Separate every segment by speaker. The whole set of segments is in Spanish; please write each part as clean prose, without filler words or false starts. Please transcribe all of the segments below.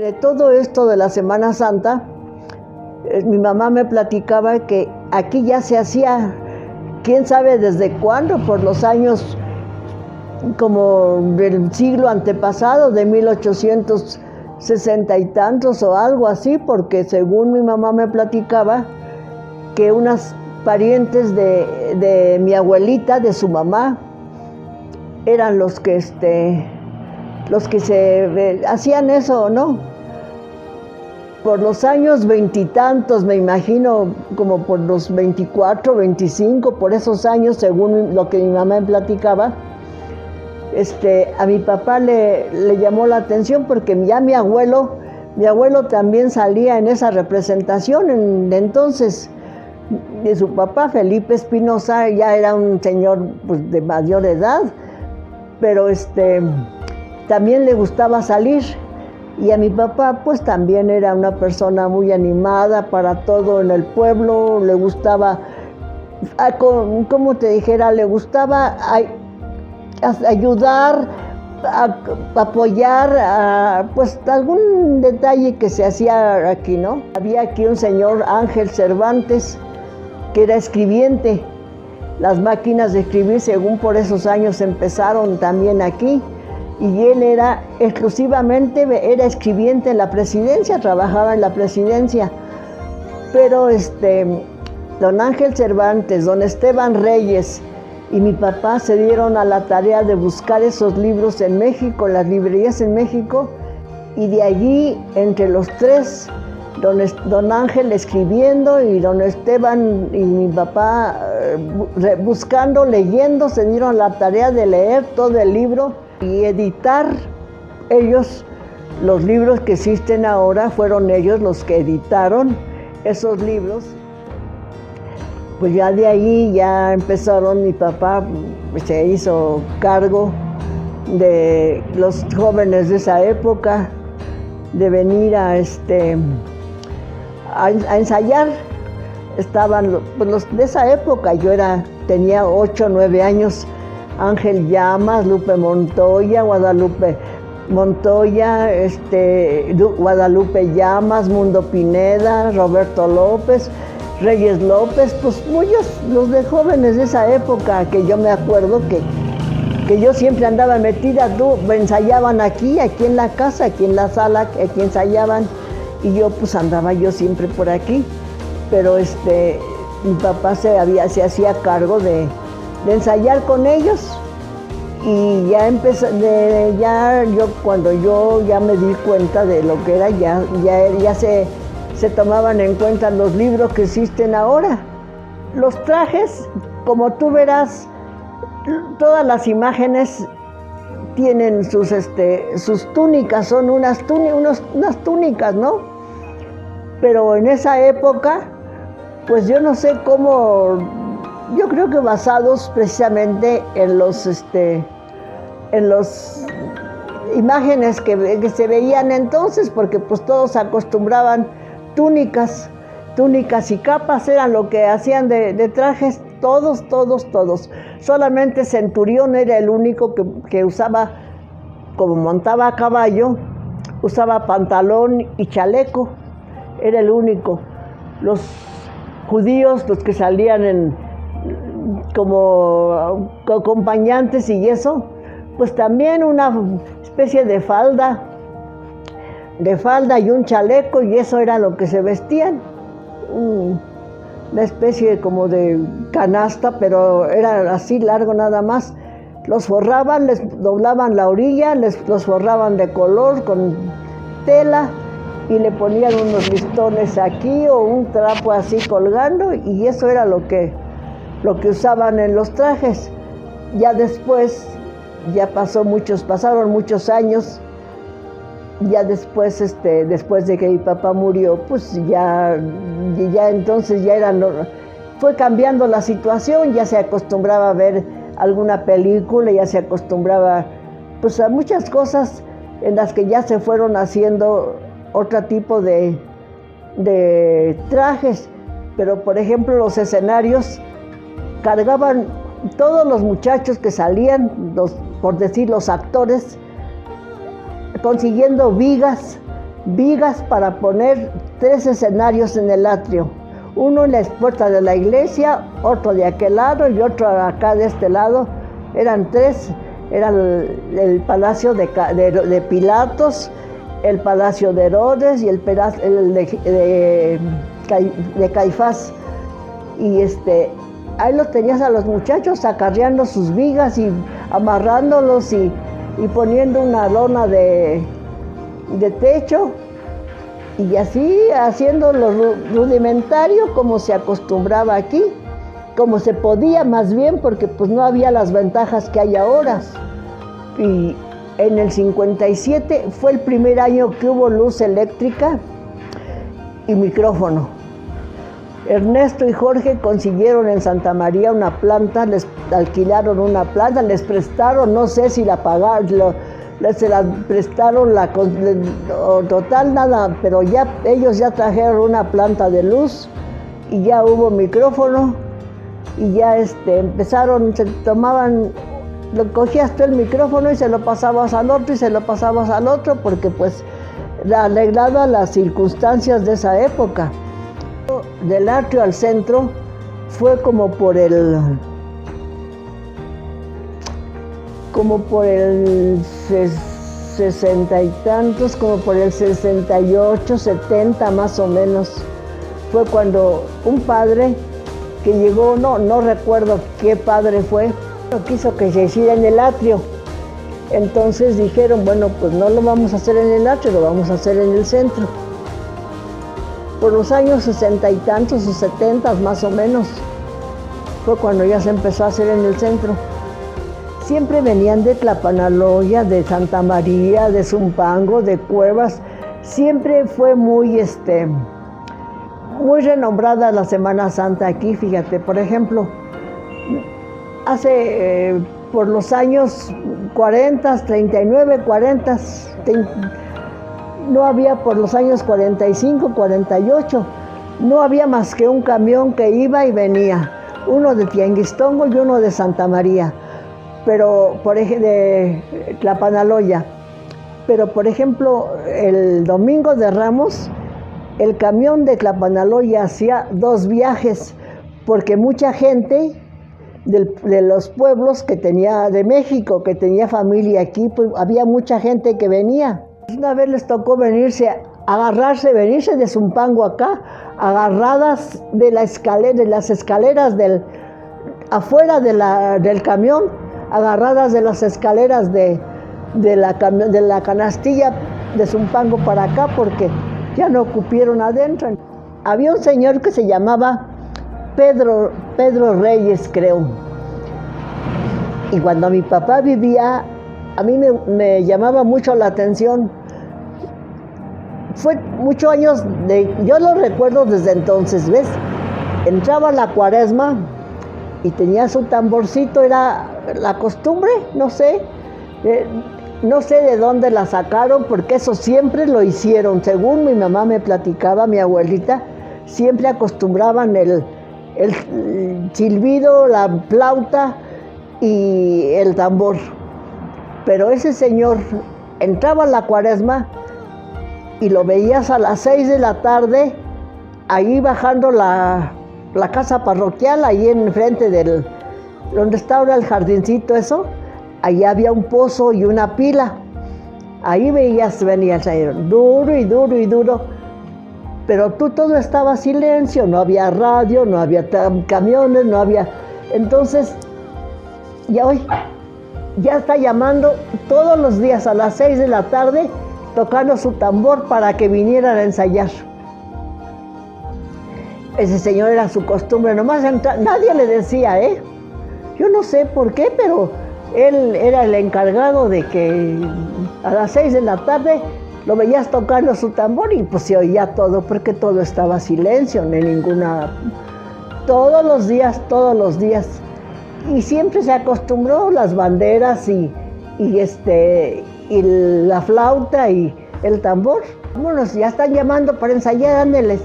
Speaker 1: De todo esto de la Semana Santa, mi mamá me platicaba que aquí ya se hacía, quién sabe desde cuándo, por los años como del siglo antepasado, de 1860 y tantos o algo así, porque según mi mamá me platicaba, que unas parientes de mi abuelita, de su mamá, eran los que hacían eso, ¿no? Por los años veintitantos, me imagino, como por los 24, 25, por esos años, según lo que mi mamá me platicaba, a mi papá le llamó la atención porque ya mi abuelo también salía en esa representación. Entonces, de su papá, Felipe Espinosa, ya era un señor pues, de mayor edad, pero también le gustaba salir. Y a mi papá pues también era una persona muy animada para todo en el pueblo, le gustaba, como te dijera, le gustaba ayudar, apoyar, pues algún detalle que se hacía aquí, ¿no? Había aquí un señor, Ángel Cervantes, que era escribiente. Las máquinas de escribir, según por esos años, empezaron también aquí. Y él era escribiente en la presidencia, trabajaba en la presidencia. Pero don Ángel Cervantes, don Esteban Reyes y mi papá se dieron a la tarea de buscar esos libros en México, las librerías en México, y de allí, entre los tres, don Ángel escribiendo y don Esteban y mi papá buscando, leyendo, se dieron la tarea de leer todo el libro y editar. Ellos, los libros que existen ahora, fueron ellos los que editaron esos libros. Pues ya de ahí ya empezaron, mi papá se hizo cargo de los jóvenes de esa época, de venir a ensayar. Estaban los de esa época, tenía 8 o 9 años, Ángel Llamas, Lupe Montoya, Guadalupe Montoya, Guadalupe Llamas, Mundo Pineda, Roberto López, Reyes López, pues muchos, los de jóvenes de esa época, que yo me acuerdo que yo siempre andaba metida, ensayaban aquí en la casa, aquí en la sala, aquí ensayaban, y yo pues andaba yo siempre por aquí, pero mi papá se hacía cargo de ensayar con ellos, y ya cuando yo ya me di cuenta de lo que era, ya se tomaban en cuenta los libros que existen ahora. Los trajes, como tú verás, todas las imágenes tienen sus túnicas, son unas túnicas, ¿no? Pero en esa época, pues yo no sé cómo, yo creo que basados precisamente en las imágenes que se veían entonces, porque pues todos acostumbraban túnicas y capas, eran lo que hacían de trajes, todos. Solamente Centurión era el único que usaba, como montaba a caballo, usaba pantalón y chaleco, era el único. Los judíos, los que salían como acompañantes y eso, pues también una especie de falda y un chaleco, y eso era lo que se vestían. Una especie como de canasta, pero era así largo nada más. Los forraban, les doblaban la orilla, los forraban de color con tela y le ponían unos listones aquí o un trapo así colgando, y eso era lo que usaban en los trajes. Ya después, pasaron muchos años. Ya después, después de que mi papá murió, pues ya entonces fue cambiando la situación, ya se acostumbraba a ver alguna película, ya se acostumbraba pues a muchas cosas en las que ya se fueron haciendo otro tipo de trajes. Pero por ejemplo los escenarios cargaban todos los muchachos que salían, por decir los actores, consiguiendo vigas vigas para poner 3 escenarios en el atrio. Uno en la puerta de la iglesia, otro de aquel lado y otro acá de este lado. Eran 3, era el palacio de Pilatos, el palacio de Herodes y el de Caifás. Y ahí los tenías a los muchachos acarreando sus vigas y amarrándolos y poniendo una lona de techo y así haciendo lo rudimentario como se acostumbraba aquí, como se podía más bien, porque pues no había las ventajas que hay ahora. Y en el 57 fue el primer año que hubo luz eléctrica y micrófono. Ernesto y Jorge consiguieron en Santa María una planta, les alquilaron una planta, les prestaron, no sé si la pagaron, se la prestaron, total nada, pero ya ellos ya trajeron una planta de luz y ya hubo micrófono y ya empezaron, se tomaban, cogías tú el micrófono y se lo pasabas al otro y se lo pasabas al otro, porque pues arreglado a las circunstancias de esa época. Del atrio al centro fue como por el 60 y tantos, como por el 68, 70 más o menos. Fue cuando un padre que llegó, no recuerdo qué padre fue, no quiso que se hiciera en el atrio. Entonces dijeron, bueno, pues no lo vamos a hacer en el atrio, lo vamos a hacer en el centro. Por los años 60 y tantos o 70 más o menos, fue cuando ya se empezó a hacer en el centro. Siempre venían de Tlapanaloya, de Santa María, de Zumpango, de Cuevas. Siempre fue muy renombrada la Semana Santa aquí, fíjate. Por ejemplo, por los años 40, 39, 40, no había, por los años 45, 48, no había más que un camión que iba y venía, uno de Tianguistongo y uno de Santa María, pero por ejemplo, de Tlapanaloya. Pero por ejemplo, el domingo de Ramos, el camión de Tlapanaloya hacía 2 viajes, porque mucha gente de los pueblos que tenía de México, que tenía familia aquí, pues había mucha gente que venía. Una vez les tocó venirse de Zumpango acá, agarradas de las escaleras afuera del camión, agarradas de las escaleras de la canastilla de Zumpango para acá, porque ya no cupieron adentro. Había un señor que se llamaba Pedro Reyes, creo. Y cuando mi papá vivía, a mí me llamaba mucho la atención. Fue muchos años, yo lo recuerdo desde entonces, ¿ves? Entraba la Cuaresma y tenía su tamborcito, era la costumbre, no sé de dónde la sacaron, porque eso siempre lo hicieron. Según mi mamá me platicaba, mi abuelita, siempre acostumbraban el silbido, la flauta y el tambor. Pero ese señor entraba a la Cuaresma y lo veías a las 6 de la tarde, ahí bajando la casa parroquial, ahí enfrente donde está ahora el jardincito eso, ahí había un pozo y una pila. Ahí venía el señor, duro y duro y duro. Pero todo estaba silencio, no había radio, no había camiones, no había. Entonces, ya está llamando todos los días a las 6 de la tarde, tocando su tambor para que vinieran a ensayar. Ese señor era su costumbre, nomás entrar, nadie le decía, Yo no sé por qué, pero él era el encargado de que a las 6 de la tarde lo veías tocando su tambor y pues se oía todo, porque todo estaba silencio, ni ninguna. Todos los días. Y siempre se acostumbró las banderas y la flauta y el tambor. Vámonos, ya están llamando para ensayar, ándeles.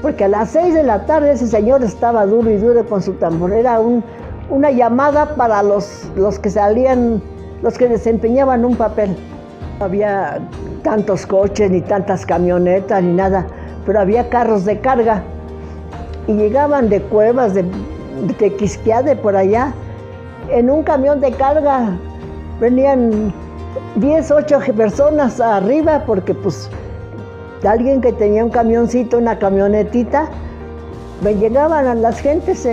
Speaker 1: Porque a las 6 de la tarde ese señor estaba duro y duro con su tambor. Era una llamada para los que salían, los que desempeñaban un papel. Había tantos coches, ni tantas camionetas, ni nada, pero había carros de carga. Y llegaban de Cuevas, de Tequisquiá, de por allá, en un camión de carga. Venían 10, 8 personas arriba, porque pues alguien que tenía un camioncito, una camionetita, llegaban a las gentes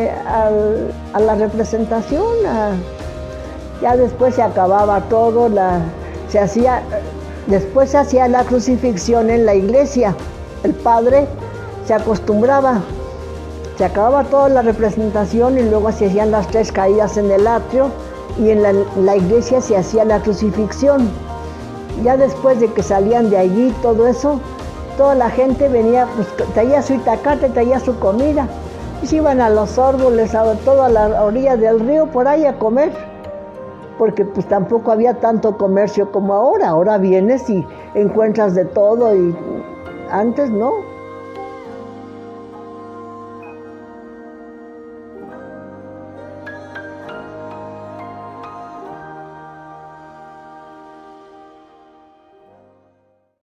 Speaker 1: a la representación. Ya después se acababa todo, después se hacía la crucifixión en la iglesia. El padre se acostumbraba, se acababa toda la representación y luego se hacían las 3 caídas en el atrio y en la iglesia se hacía la crucifixión. Ya después de que salían de allí, todo eso, toda la gente venía, pues traía su itacate, traía su comida, y se iban a los árboles, a toda la orilla del río, por ahí a comer, porque pues tampoco había tanto comercio como ahora. Ahora vienes y encuentras de todo, y antes no.